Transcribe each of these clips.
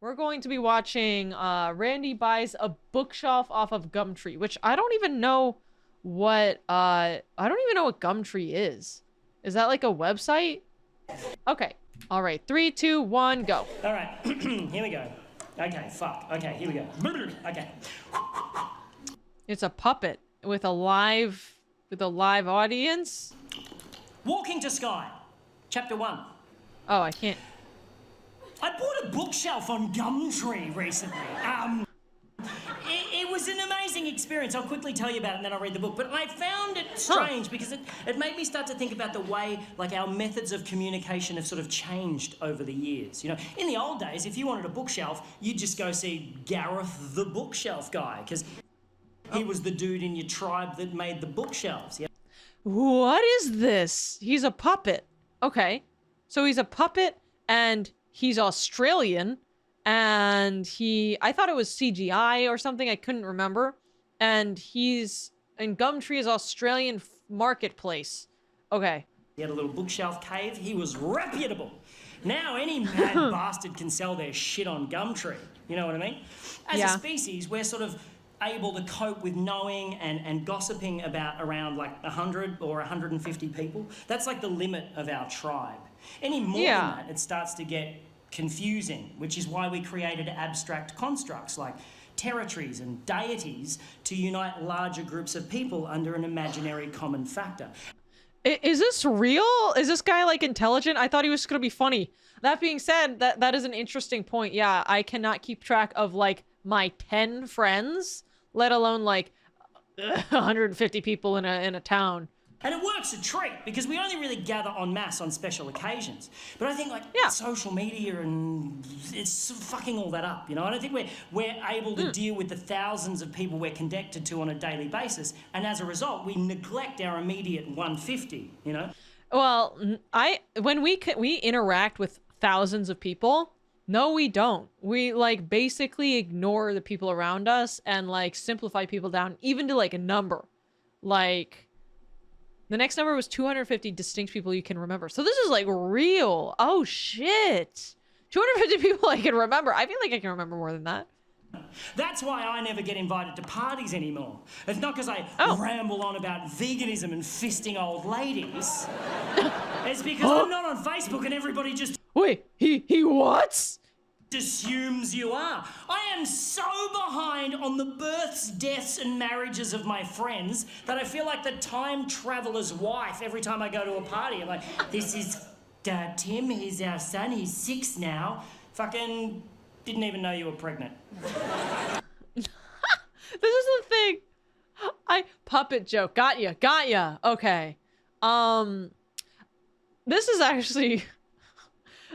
We're going to be watching Randy buys a bookshelf off of Gumtree, which I don't even know what Gumtree is. Is that like a website? Okay. All right. 3, 2, 1, go. All right. Here we go. Okay, fuck. Okay, here we go. Okay. It's a puppet with a live audience. Walking to Sky, Chapter 1. Oh, I can't. I bought a bookshelf on Gumtree recently. It was an amazing experience. I'll quickly tell you about it and then I'll read the book. But I found it strange because it made me start to think about the way, like, our methods of communication have sort of changed over the years. You know, in the old days, if you wanted a bookshelf, you'd just go see Gareth the bookshelf guy because he was the dude in your tribe that made the bookshelves. Yeah? What is this? He's a puppet. Okay. So he's a puppet and he's Australian. And I thought it was CGI or something. I couldn't remember. And he's in Gumtree's Australian marketplace. Okay. He had a little bookshelf cave. He was reputable. Now any mad bastard can sell their shit on Gumtree. You know what I mean? As a species, we're sort of able to cope with knowing and gossiping about around like 100 or 150 people. That's like the limit of our tribe. Any more than that, it starts to get confusing, which is why we created abstract constructs like territories and deities to unite larger groups of people under an imaginary common factor. Is this real? Is this guy like intelligent? I thought he was gonna be funny. That being said, that is an interesting point. Yeah, I cannot keep track of like my 10 friends, let alone like 150 people in a town. And it works a treat because we only really gather en masse on special occasions. But I think like social media and it's fucking all that up, you know? I don't think we're able to deal with the thousands of people we're connected to on a daily basis. And as a result, we neglect our immediate 150, you know? Well, when we interact with thousands of people, no, we don't. We like basically ignore the people around us and like simplify people down even to like a number. Like, the next number was 250 distinct people you can remember. So this is like real. Oh shit. 250 people I can remember. I feel like I can remember more than that. That's why I never get invited to parties anymore. It's not because I ramble on about veganism and fisting old ladies. It's because I'm not on Facebook and everybody just... Wait, he what? Assumes you are. I am so behind on the births, deaths, and marriages of my friends that I feel like the time traveler's wife every time I go to a party. I'm like, this is Tim, he's our son, he's 6 now. Fucking didn't even know you were pregnant. This is the thing. Puppet joke. Got ya. Okay. This is actually...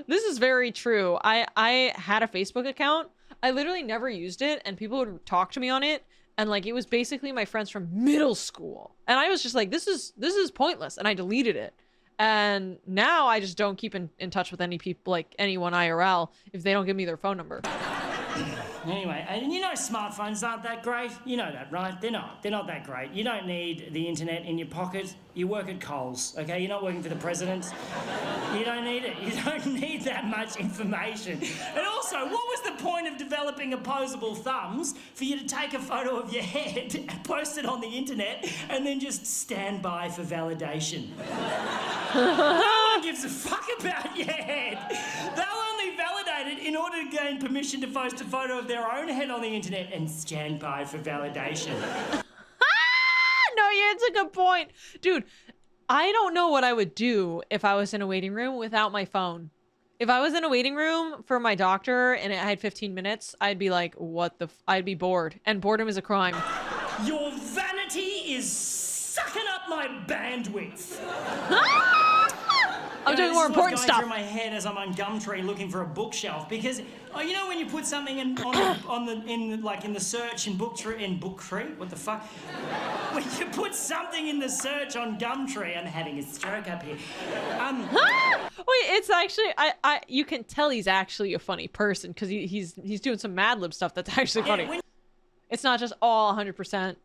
This is very true. I had a Facebook account. I literally never used it, and people would talk to me on it, and like it was basically my friends from middle school. And I was just like, this is pointless, and I deleted it. And now I just don't keep in touch with any people, like anyone IRL, if they don't give me their phone number. Anyway, and you know smartphones aren't that great. You know that, right? They're not that great. You don't need the internet in your pocket. You work at Coles, okay? You're not working for the president. You don't need it. You don't need that much information. And also, what was the point of developing opposable thumbs for you to take a photo of your head, post it on the internet, and then just stand by for validation? No one gives a fuck about your head. They'll only validate it in order to gain permission to post a photo of their own head on the internet and stand by for validation. No, yeah, it's a good point. Dude, I don't know what I would do if I was in a waiting room without my phone. If I was in a waiting room for my doctor and it had 15 minutes, I'd be like, I'd be bored. And boredom is a crime. Your vanity is sucking up my bandwidth. I'm doing more important stuff. Through my head as I'm on Gumtree looking for a bookshelf because you know when you put something in the search in Booktree, what the fuck? When you put something in the search on Gumtree, I'm having a stroke up here. Wait, it's actually you can tell he's actually a funny person because he's doing some Mad Lib stuff that's actually funny. It's not just all 100%.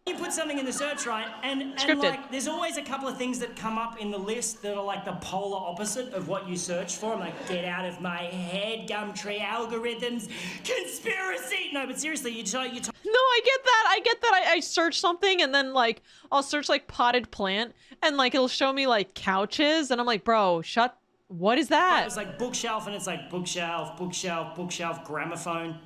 You put something in the search, right, and like, there's always a couple of things that come up in the list that are like the polar opposite of what you search for. I'm like, get out of my head, Gumtree algorithms, conspiracy. No, but seriously, you try. No, I get that. I search something and then like I'll search like potted plant and like it'll show me like couches and I'm like, bro, what is that? It's like bookshelf and it's like bookshelf, bookshelf, bookshelf, gramophone.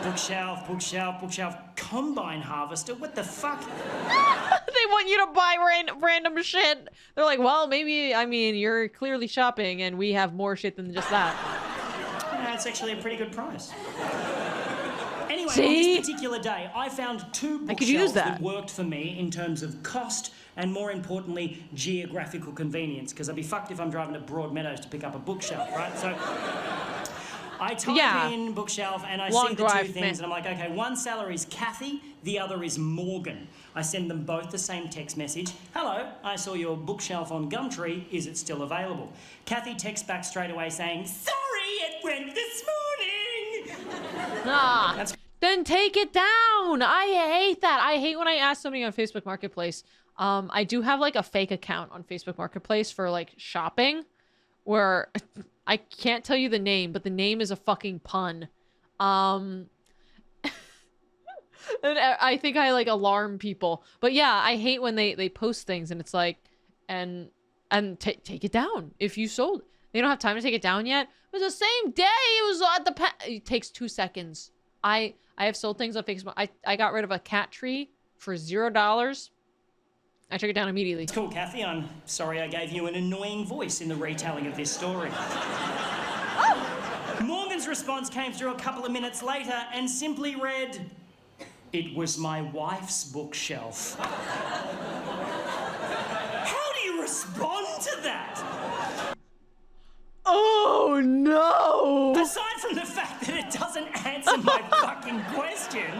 Bookshelf, bookshelf, bookshelf, combine harvester. What the fuck? They want you to buy random shit. They're like, well, maybe, I mean, you're clearly shopping and we have more shit than just that. Yeah, it's actually a pretty good price. Anyway, See? on this particular day, I found 2 bookshelves that worked for me in terms of cost and, more importantly, geographical convenience, because I'd be fucked if I'm driving to Broadmeadows to pick up a bookshelf, right? So I type in bookshelf and I see the 2 things and I'm like, okay, one seller is Kathy, the other is Morgan. I send them both the same text message. Hello, I saw your bookshelf on Gumtree. Is it still available? Kathy texts back straight away saying, sorry, it went this morning. Then take it down. I hate that. I hate when I ask somebody on Facebook Marketplace. I do have like a fake account on Facebook Marketplace for like shopping where I can't tell you the name, but the name is a fucking pun. And I think I like alarm people. But yeah, I hate when they post things and it's like, and take it down if you sold it. They don't have time to take it down yet. It was the same day. It was at the it takes 2 seconds. I have sold things on Facebook. I got rid of a cat tree for $0. I took it down immediately. Cool, Kathy. I'm sorry I gave you an annoying voice in the retelling of this story. Morgan's response came through a couple of minutes later and simply read, it was my wife's bookshelf. How do you respond to that? Oh no! Aside from the fact that it doesn't answer my fucking question,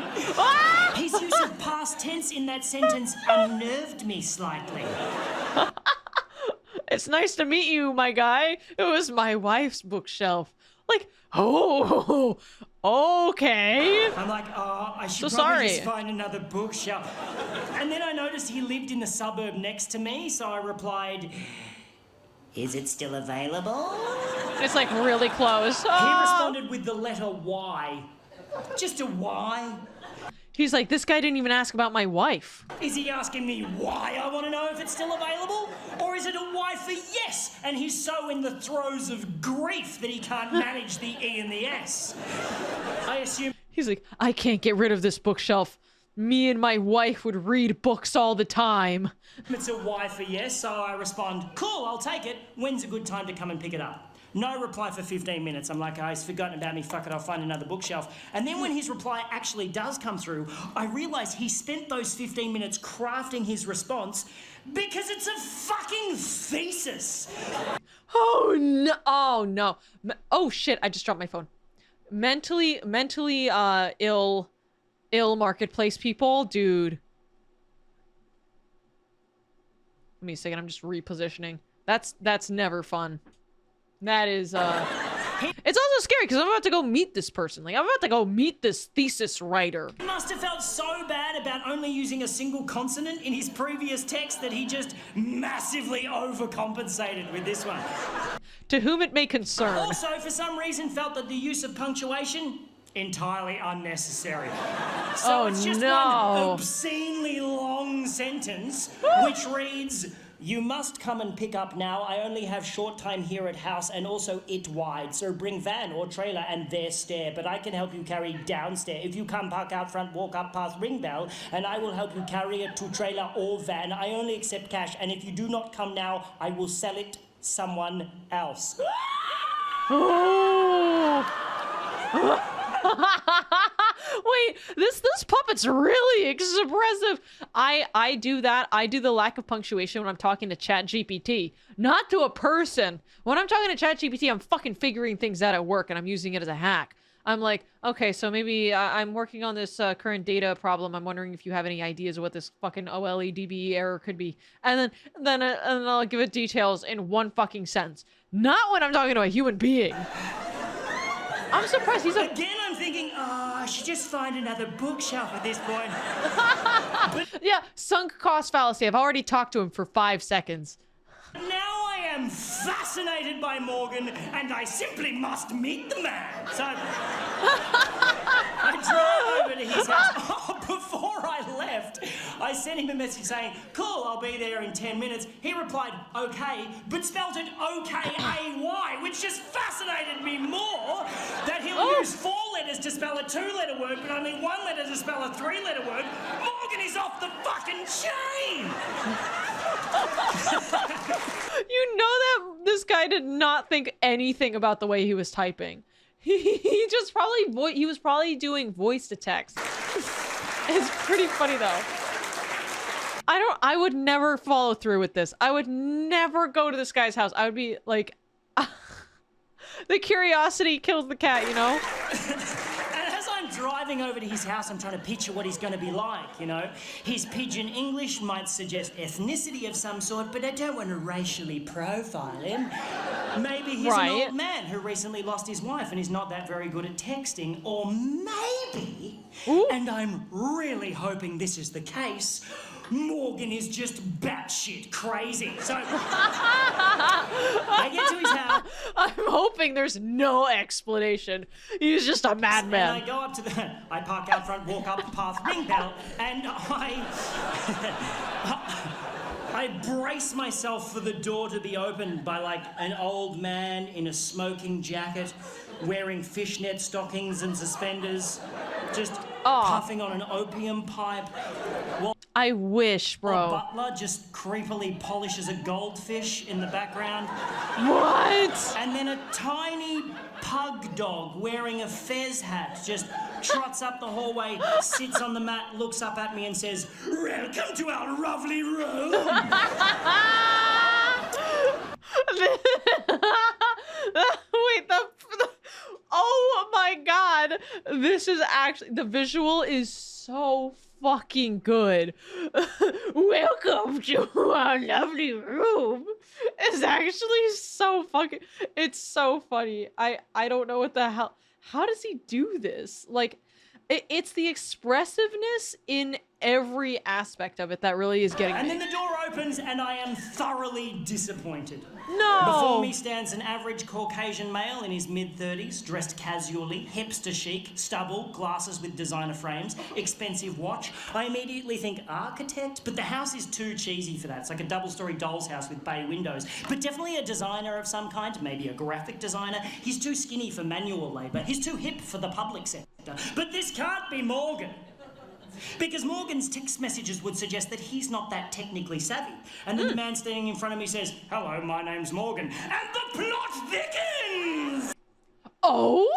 his use of past tense in that sentence unnerved me slightly. It's nice to meet you, my guy. It was my wife's bookshelf. Like, oh, okay. I'm like, oh, I should probably just find another bookshelf. And then I noticed he lived in the suburb next to me, so I replied, is it still available? It's like really close. He responded with the letter Y. Just a Y. He's like, this guy didn't even ask about my wife. Is he asking me why I want to know if it's still available? Or is it a Y for yes, and he's so in the throes of grief that he can't manage the E and the S? I assume... He's like, I can't get rid of this bookshelf. Me and my wife would read books all the time. It's a Y for yes, so I respond, cool, I'll take it. When's a good time to come and pick it up? No reply for 15 minutes. I'm like, oh, he's forgotten about me. Fuck it, I'll find another bookshelf. And then when his reply actually does come through, I realise he spent those 15 minutes crafting his response because it's a fucking thesis. Oh, no. Oh, no. Oh, shit. I just dropped my phone. Mentally ill marketplace people, dude. Give me a second. I'm just repositioning. That's never fun. That is, it's also scary because I'm about to go meet this person. Like, I'm about to go meet this thesis writer. He must have felt so bad about only using a single consonant in his previous text that he just massively overcompensated with this one. To whom it may concern. Also, for some reason, felt that the use of punctuation, entirely unnecessary. So it's just one obscenely long sentence, which reads... You must come and pick up now. I only have short time here at house and also it wide. So bring van or trailer and there stair. But I can help you carry downstairs. If you come park out front, walk up past ring bell and I will help you carry it to trailer or van. I only accept cash. And if you do not come now, I will sell it someone else. Wait, this puppet's really expressive. I do that. I do the lack of punctuation when I'm talking to ChatGPT, not to a person. When I'm talking to ChatGPT, I'm fucking figuring things out at work and I'm using it as a hack. I'm like, okay, so maybe I'm working on this current data problem. I'm wondering if you have any ideas of what this fucking OLEDB error could be. And then I'll give it details in one fucking sentence. Not when I'm talking to a human being. I'm surprised he's a... Again, I'm thinking, I should just find another bookshelf at this point. Yeah, sunk cost fallacy. I've already talked to him for 5 seconds. Now I am fascinated by Morgan, and I simply must meet the man. So I drive over to his house. Oh, before I left, I sent him a message saying, cool, I'll be there in 10 minutes. He replied, okay, but spelled it O-K-A-Y, which just fascinated me more that he'll use 4 letters to spell a 2-letter word, but only 1 letter to spell a 3-letter word. Morgan is off the fucking chain! You know that this guy did not think anything about the way he was typing. He just probably he was probably doing voice to text. It's pretty funny though. I would never follow through with this. I would never go to this guy's house. I would be like the curiosity kills the cat, you know? Driving over to his house, I'm trying to picture what he's going to be like, you know. His pidgin English might suggest ethnicity of some sort, but I don't want to racially profile him. Maybe he's an old man who recently lost his wife and is not that very good at texting. Or maybe, and I'm really hoping this is the case, Morgan is just batshit crazy. So I get to his house. I'm hoping there's no explanation. He's just a madman. And I go up to I park out front, walk up the path, ring bell, and I brace myself for the door to be opened by like an old man in a smoking jacket, wearing fishnet stockings and suspenders, just puffing on an opium pipe. I wish, bro. A butler just creepily polishes a goldfish in the background. What? And then a tiny pug dog wearing a fez hat just trots up the hallway, sits on the mat, looks up at me and says, "Welcome to our lovely room." Wait, oh my god. This is actually, the visual is so fucking good. Welcome to our lovely room. It's actually so fucking, it's so funny. I don't know what the hell, how does he do this? Like, it's the expressiveness in every aspect of it that really is getting me. And then the door opens and I am thoroughly disappointed. No! Before me stands an average Caucasian male in his mid-30s, dressed casually, hipster chic, stubble, glasses with designer frames, expensive watch. I immediately think architect, but the house is too cheesy for that. It's like a double-story doll's house with bay windows. But definitely a designer of some kind, maybe a graphic designer. He's too skinny for manual labour. He's too hip for the public sector. But this can't be Morgan. Because Morgan's text messages would suggest that he's not that technically savvy. And then the man standing in front of me says, "Hello, my name's Morgan." And the plot thickens! Oh?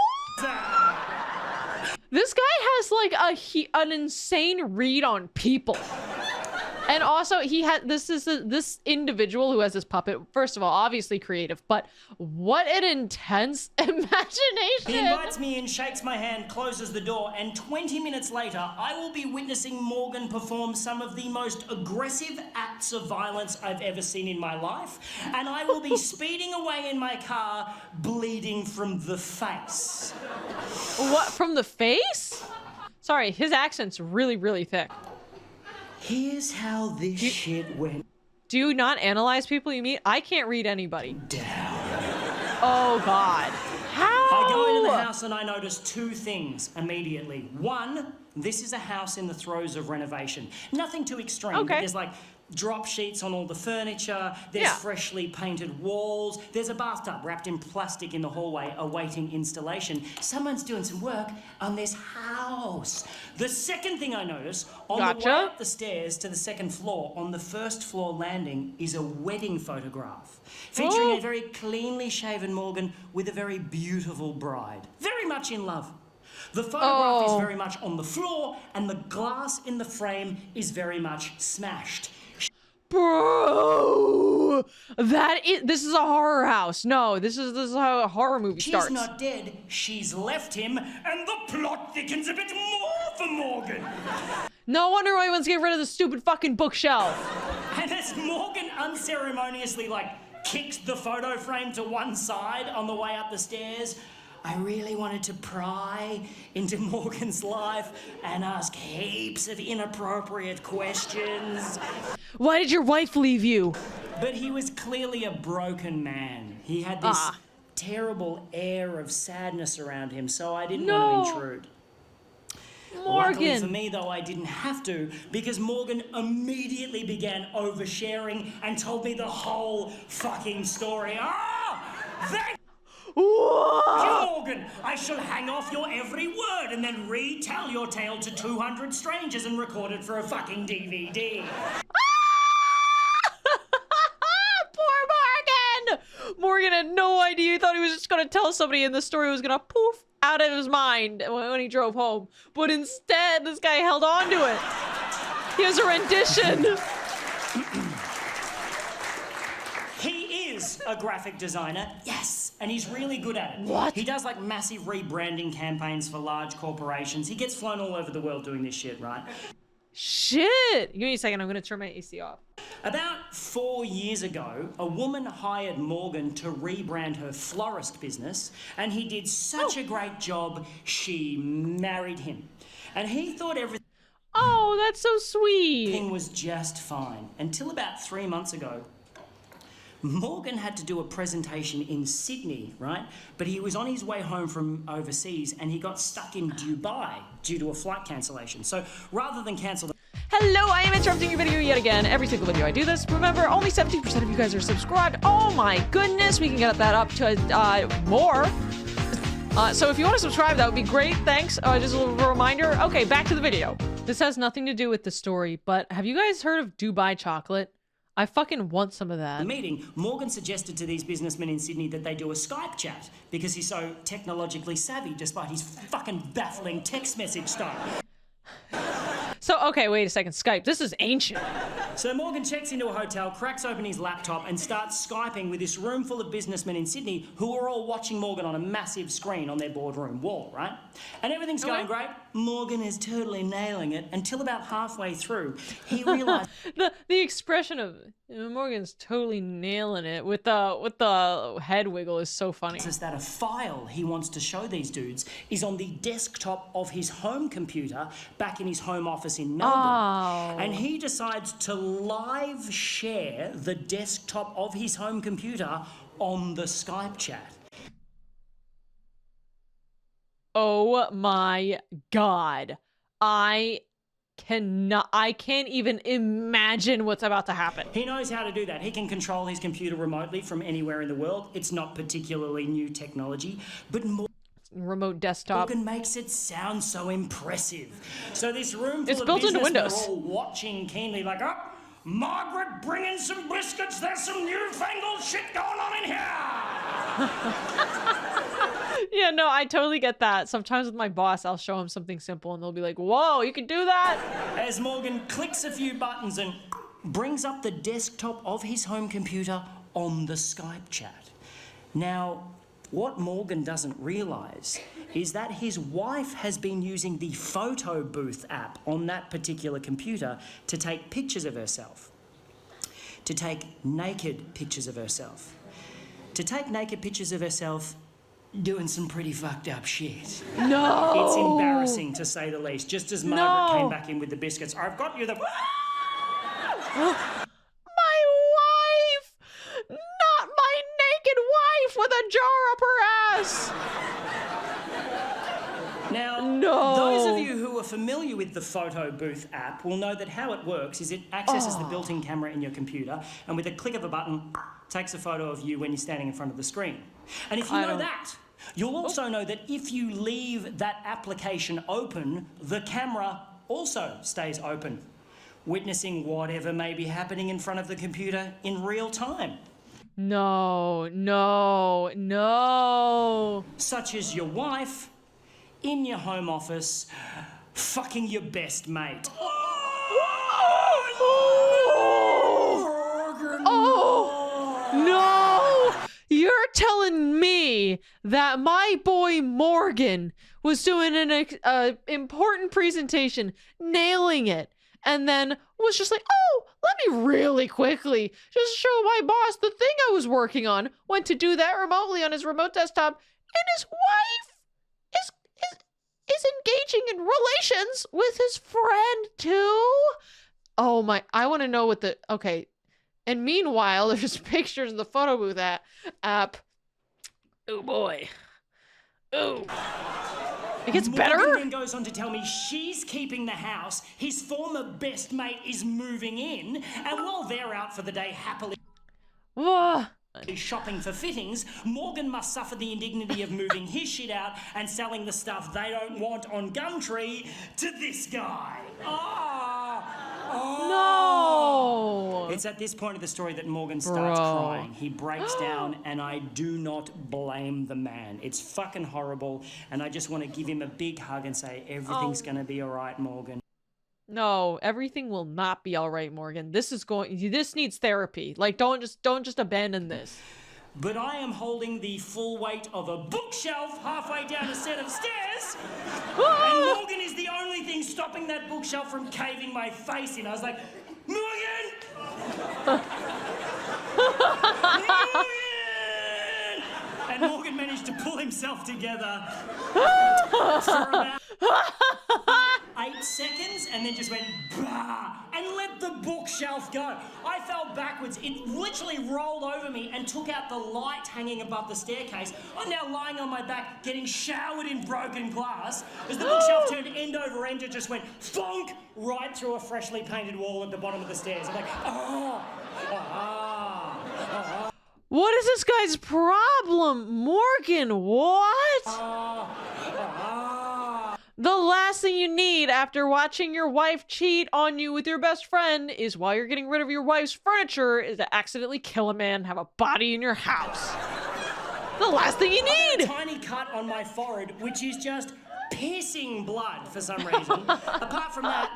This guy has like an insane read on people. And also, he had this individual who has this puppet. First of all, obviously creative, but what an intense imagination! He invites me in, shakes my hand, closes the door, and 20 minutes later, I will be witnessing Morgan perform some of the most aggressive acts of violence I've ever seen in my life, and I will be speeding away in my car, bleeding from the face. What, from the face? Sorry, his accent's really, really thick. Here's how this shit went. Do you not analyze people you meet? I can't read anybody. Down. Oh, God. How? I go into the house and I notice 2 things immediately. One, this is a house in the throes of renovation. Nothing too extreme. Okay. There's like drop sheets on all the furniture. There's freshly painted walls. There's a bathtub wrapped in plastic in the hallway awaiting installation. Someone's doing some work on this house. The second thing I notice, on the way up the stairs to the 2nd floor, on the 1st floor landing, is a wedding photograph featuring a very cleanly shaven Morgan with a very beautiful bride. Very much in love. The photograph is very much on the floor, and the glass in the frame is very much smashed. Bro, this is a horror house. No, this is how a horror movie starts. She's not dead, she's left him, and the plot thickens a bit more for Morgan. No wonder why he wants to get rid of the stupid fucking bookshelf. And as Morgan unceremoniously, like, kicks the photo frame to one side on the way up the stairs, I really wanted to pry into Morgan's life and ask heaps of inappropriate questions. Why did your wife leave you? But he was clearly a broken man. He had this terrible air of sadness around him, so I didn't want to intrude. Luckily for me, though, I didn't have to, because Morgan immediately began oversharing and told me the whole fucking story. Thank you, Morgan! I shall hang off your every word and then retell your tale to 200 strangers and record it for a fucking DVD. Poor Morgan! Morgan had no idea. He thought he was just gonna tell somebody and the story was gonna poof out of his mind when he drove home. But instead, this guy held on to it. Here's a rendition. He is a graphic designer, yes, and he's really good at it. What? He does like massive rebranding campaigns for large corporations. He gets flown all over the world doing this shit, right? Shit! Give me a second, I'm gonna turn my AC off. About 4 years ago, a woman hired Morgan to rebrand her florist business, and he did such a great job, she married him. And he thought everything That's so sweet. was just fine, until about 3 months ago. Morgan had to do a presentation in Sydney, right? But he was on his way home from overseas and he got stuck in Dubai due to a flight cancellation. So rather than cancel the Hello, I am interrupting your video yet again. Every single video I do this. Remember, only 17% of you guys are subscribed. Oh my goodness, we can get that up to more. So if you want to subscribe, that would be great. Thanks. Just a little reminder. Okay, back to the video. This has nothing to do with the story, but have you guys heard of Dubai chocolate? I fucking want some of that. meeting, Morgan suggested to these businessmen in Sydney that they do a Skype chat because he's so technologically savvy despite his fucking baffling text message style. So, okay, wait a second. Skype. This is ancient. So Morgan checks into a hotel, cracks open his laptop and starts Skyping with this room full of businessmen in Sydney who are all watching Morgan on a massive screen on their boardroom wall, right? And everything's going great. Morgan is totally nailing it until about halfway through, he realized the expression of Morgan's totally nailing it with the head wiggle is so funny. that a file he wants to show these dudes is on the desktop of his home computer back in his home office in Melbourne. And he decides to live share the desktop of his home computer on the Skype chat. Oh my god. I can't even imagine what's about to happen. He knows how to do that. He can control his computer remotely from anywhere in the world. It's not particularly new technology, but remote desktop. Morgan makes it sound so impressive. So this room full It's of built into businessmen Windows. are all watching keenly like, oh, Margaret, bring in some biscuits. There's some newfangled shit going on in here. Yeah, no, I totally get that. Sometimes with my boss, I'll show him something simple and they'll be like, whoa, you can do that? As Morgan clicks a few buttons and brings up the desktop of his home computer on the Skype chat. Now, what Morgan doesn't realise is that his wife has been using the photo booth app on that particular computer to take pictures of herself. To take naked pictures of herself. To take naked pictures of herself doing some pretty fucked up shit. No! It's embarrassing to say the least. Just as Margaret came back in with the biscuits, I've got you the... My wife! Not my naked wife with a jar up her ass! Now, those of you who are familiar with the photo booth app will know that how it works is it accesses the built-in camera in your computer and with a click of a button, takes a photo of you when you're standing in front of the screen. And if you know that, you'll also know that if you leave that application open, the camera also stays open, witnessing whatever may be happening in front of the computer in real time. No, no, no. Such as your wife in your home office fucking your best mate. Oh, no! You're telling me that my boy Morgan was doing an important presentation, nailing it, and then was just like, oh, let me really quickly just show my boss the thing I was working on, went to do that remotely on his remote desktop, and his wife is engaging in relations with his friend too. Oh my, I want to know what the, okay. And meanwhile, there's pictures in the photo booth app. Oh boy. Oh. It gets better? Morgan then goes on to tell me she's keeping the house, his former best mate is moving in, and while they're out for the day happily shopping for fittings, Morgan must suffer the indignity of moving his shit out and selling the stuff they don't want on Gumtree to this guy. No! It's at this point of the story that Morgan starts crying. He breaks down, and I do not blame the man. It's fucking horrible, and I just want to give him a big hug and say, everything's gonna be all right, Morgan. No, everything will not be all right, Morgan. This needs therapy. Like, don't just abandon this. But I am holding the full weight of a bookshelf halfway down a set of stairs, and Morgan is the only thing stopping that bookshelf from caving my face in. I was like, Morgan! Morgan! And Morgan managed to pull himself together for about 8 seconds and then just went bah and let the bookshelf go. I fell backwards. It literally rolled over me and took out the light hanging above the staircase. I'm now lying on my back getting showered in broken glass as the bookshelf turned end over end and just went thonk right through a freshly painted wall at the bottom of the stairs. I'm like, What is this guy's problem? Morgan, what? The last thing you need after watching your wife cheat on you with your best friend is, while you're getting rid of your wife's furniture, is to accidentally kill a man and have a body in your house. The last thing you need! A tiny cut on my forehead, which is just pissing blood for some reason. Apart from that,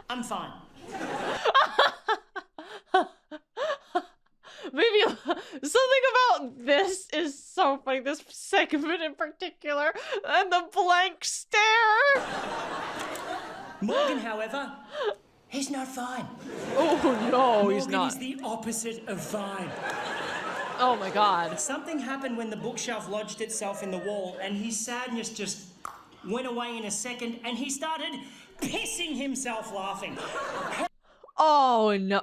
I'm fine. Maybe something about this is so funny, this segment in particular, and the blank stare. Morgan, however, he's not fine. Oh no, he's not. Morgan is the opposite of fine. Oh my god. Something happened when the bookshelf lodged itself in the wall, and his sadness just went away in a second, and he started pissing himself laughing. Oh no.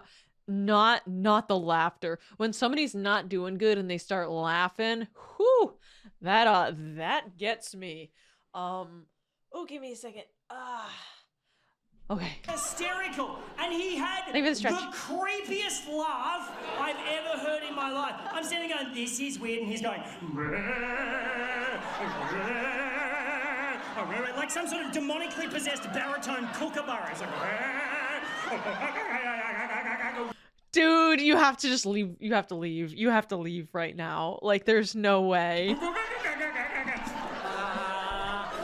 Not the laughter. When somebody's not doing good and they start laughing, whew, that gets me. Give me a second. Okay. Hysterical, and he had the the creepiest laugh I've ever heard in my life. I'm standing going, this is weird, and he's going like some sort of demonically possessed baritone kookaburra. It's like, dude, you have to just leave. You have to leave. You have to leave right now. Like, there's no way.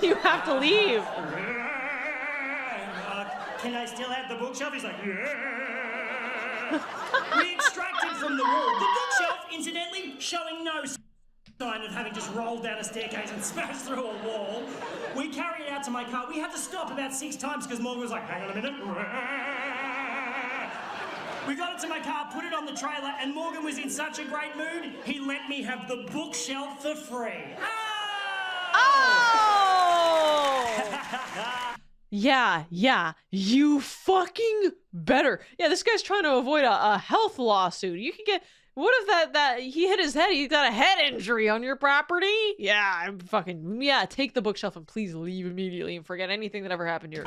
You have to leave. Can I still have the bookshelf? He's like, yeah. We extracted from the wall. The bookshelf, incidentally, showing no sign of having just rolled down a staircase and smashed through a wall. We carried it out to my car. We had to stop about 6 times because Morgan was like, hang on a minute. We got it to my car, put it on the trailer, and Morgan was in such a great mood, he let me have the bookshelf for free. Yeah, you fucking better. Yeah, this guy's trying to avoid a health lawsuit. You can get, what if that he hit his head, he got a head injury on your property? Yeah, take the bookshelf and please leave immediately and forget anything that ever happened here.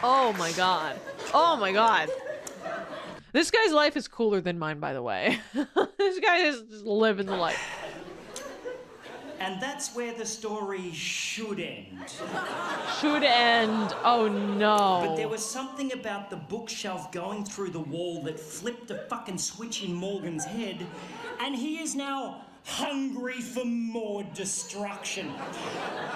Oh my god. Oh my god. This guy's life is cooler than mine, by the way. This guy is just living the life. And that's where the story should end. Should end. Oh no. But there was something about the bookshelf going through the wall that flipped a fucking switch in Morgan's head, and he is now hungry for more destruction.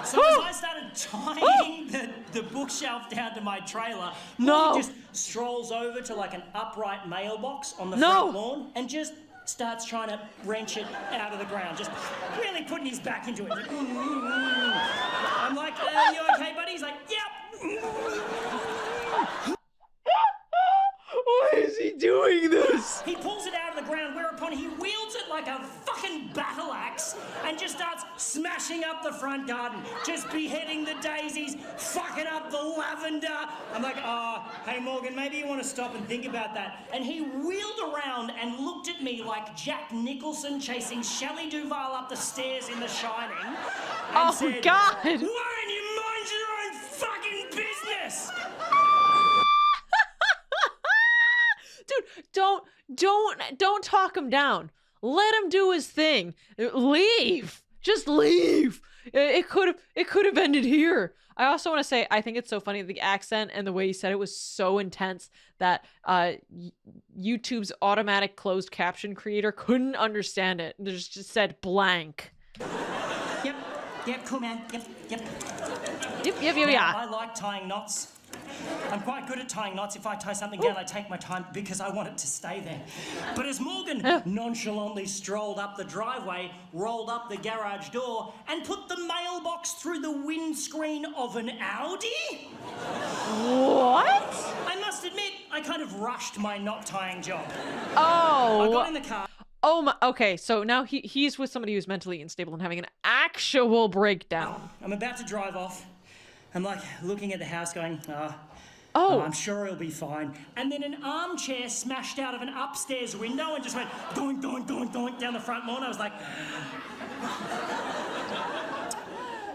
So as I started tying the bookshelf down to my trailer, Morgan just strolls over to like an upright mailbox on the front lawn and just starts trying to wrench it out of the ground, just really putting his back into it. I'm like, you okay, buddy? He's like, yep. Why is he doing this? He pulls it out of the ground, whereupon on, he wields it like a fucking battle axe and just starts smashing up the front garden, just beheading the daisies, fucking up the lavender. I'm like, oh, hey Morgan, maybe you want to stop and think about that. And he wheeled around and looked at me like Jack Nicholson chasing Shelley Duvall up the stairs in The Shining. And said, God! Why don't you mind your own fucking business? Dude, don't talk him down. Let him do his thing. Leave. Just leave. It could have ended here. I also want to say, I think it's so funny, the accent and the way he said it was so intense that YouTube's automatic closed caption creator couldn't understand it. They just said blank. Yep, cool man. Yep. Yeah. I like tying knots. I'm quite good at tying knots. If I tie something down, I take my time because I want it to stay there. But as Morgan nonchalantly strolled up the driveway, rolled up the garage door, and put the mailbox through the windscreen of an Audi? What? I must admit, I kind of rushed my knot tying job. Oh. I got in the car. Oh my, okay, so now he's with somebody who's mentally unstable and having an actual breakdown. I'm about to drive off. I'm like looking at the house going, I'm sure he'll be fine. And then an armchair smashed out of an upstairs window and just went doink, doink, doink, doink down the front lawn. I was like,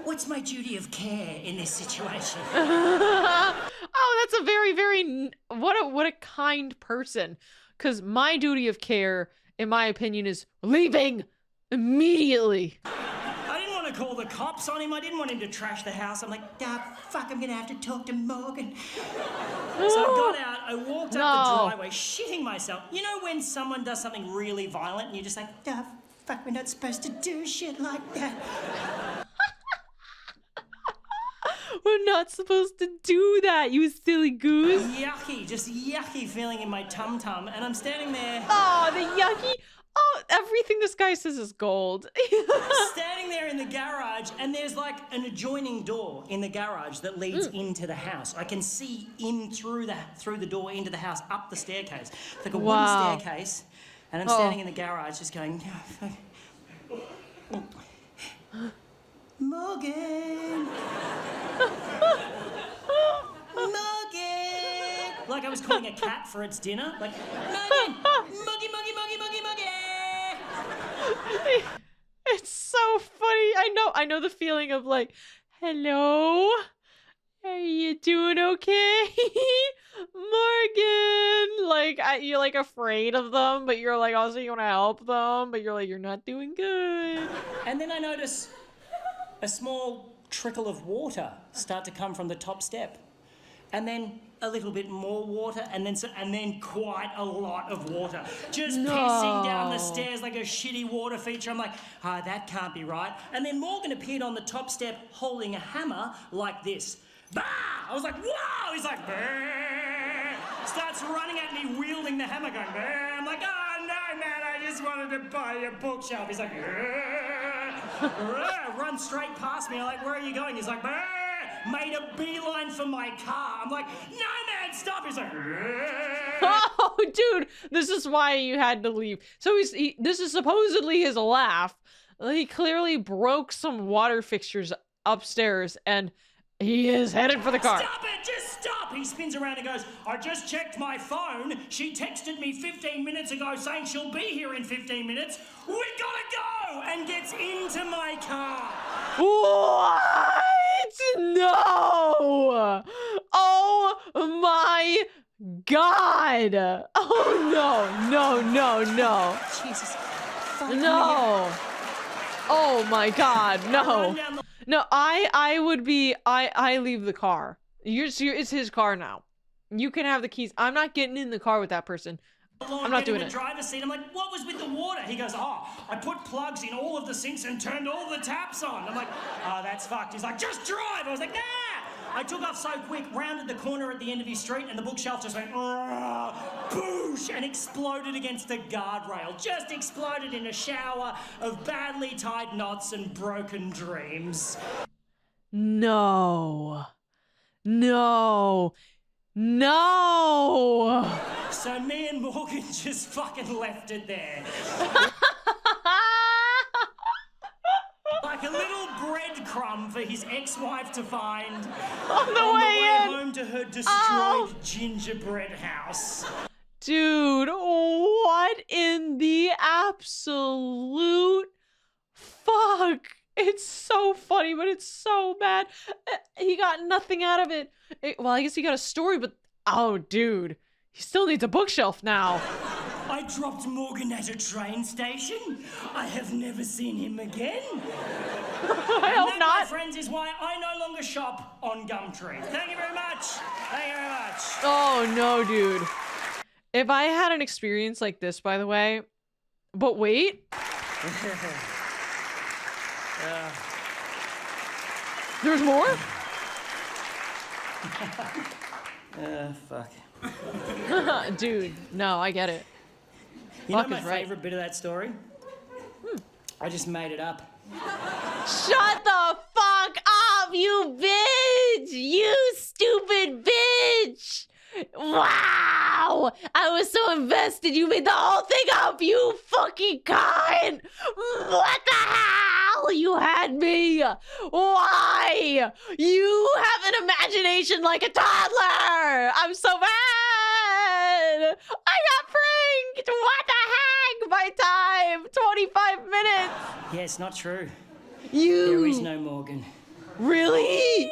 what's my duty of care in this situation? Oh, that's a very, very, what a kind person. Because my duty of care, in my opinion, is leaving immediately. I didn't want to call the cops on him. I didn't want him to trash the house. I'm like, fuck, I'm going to have to talk to Morgan. So I got out, I walked up the driveway, shitting myself. You know when someone does something really violent and you're just like, fuck, we're not supposed to do shit like that. We're not supposed to do that, you silly goose. Just yucky feeling in my tum-tum, and I'm standing there. Oh, the yucky. Oh, everything this guy says is gold. Standing there in the garage, and there's like an adjoining door in the garage that leads into the house. I can see in through the door into the house, up the staircase. It's like a wooden staircase, and I'm standing in the garage just going, Morgan! Morgan! Like I was calling a cat for its dinner. Like, Morgan! Muggy, muggy, muggy, muggy, muggy! It's so funny. I know the feeling of like, hello? Are you doing okay? Morgan! Like, you're like afraid of them, but you're like also you want to help them, but you're like, you're not doing good. And then I notice a small trickle of water start to come from the top step. And then a little bit more water, and then quite a lot of water. Just pissing down the stairs like a shitty water feature. I'm like, that can't be right. And then Morgan appeared on the top step holding a hammer like this. Bah! I was like, whoa! He's like, bah! Starts running at me, wielding the hammer, going, bah! I'm like, oh no, man, I just wanted to buy you a bookshelf. He's like, run straight past me. I'm like, where are you going? He's like, bah! Made a beeline for my car. I'm like, no, man, stop. He's like, oh, dude, this is why you had to leave. So this is supposedly his laugh. He clearly broke some water fixtures upstairs, and he is headed for the car. Stop it! Just stop! He spins around and goes, I just checked my phone. She texted me 15 minutes ago saying she'll be here in 15 minutes. We gotta go! And gets into my car. What? No! Oh my God! Oh no! Jesus. No! Oh my God! No! No, I would be. I leave the car. It's his car now. You can have the keys. I'm not getting in the car with that person. I'm not doing it. Driver's seat. I'm like, what was with the water? He goes, I put plugs in all of the sinks and turned all the taps on. I'm like, that's fucked. He's like, just drive. I was like, nah. I took off so quick, rounded the corner at the end of his street, and the bookshelf just went, boosh, and exploded against the guardrail. Just exploded in a shower of badly tied knots and broken dreams. No. So me and Morgan just fucking left it there. Like a little breadcrumb for his ex-wife to find On the on way the way in. home to her destroyed gingerbread house. Dude, what in the absolute fuck? It's so funny, but it's so bad. He got nothing out of it. Well, I guess he got a story, but oh, dude, he still needs a bookshelf now. I dropped Morgan at a train station. I have never seen him again. I hope That, not. my friends, is why I no longer shop on Gumtree. Thank you very much. Thank you very much. Oh no, dude. If I had an experience like this, by the way, but wait. There's more? Fuck. Dude, no, I get it. You know Fuck my is right. favorite bit of that story? I just made it up. Shut the fuck up, you bitch! You stupid bitch! Wow! I was so invested, you made the whole thing up, you fucking cunt! What the hell? You had me! Why? You have an imagination like a toddler! I'm so mad! I got pranked! What the heck? My time! 25 minutes! Yeah, it's not true. You... There is no Morgan. Really?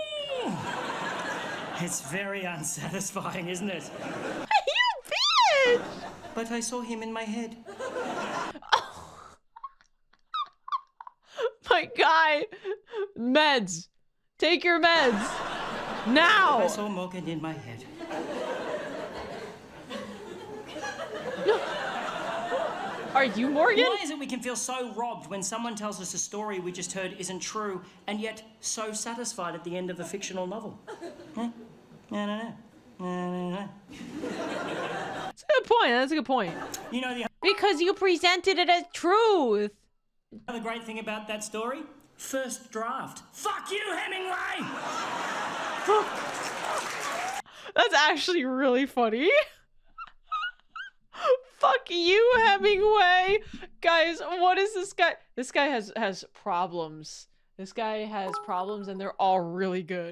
It's very unsatisfying, isn't it? You bitch! But I saw him in my head. My guy. Meds. Take your meds. I Now. saw Morgan in my head. Are you Morgan? Why is it we can feel so robbed when someone tells us a story we just heard isn't true, and yet so satisfied at the end of a fictional novel? Huh? No. That's a good point. That's a good point. You know the Because you presented it as truth. other great thing about that story? First draft. Fuck you, Hemingway! That's actually really funny. Fuck you, Hemingway. Guys, what is this guy? This guy has problems. This guy has problems and they're all really good.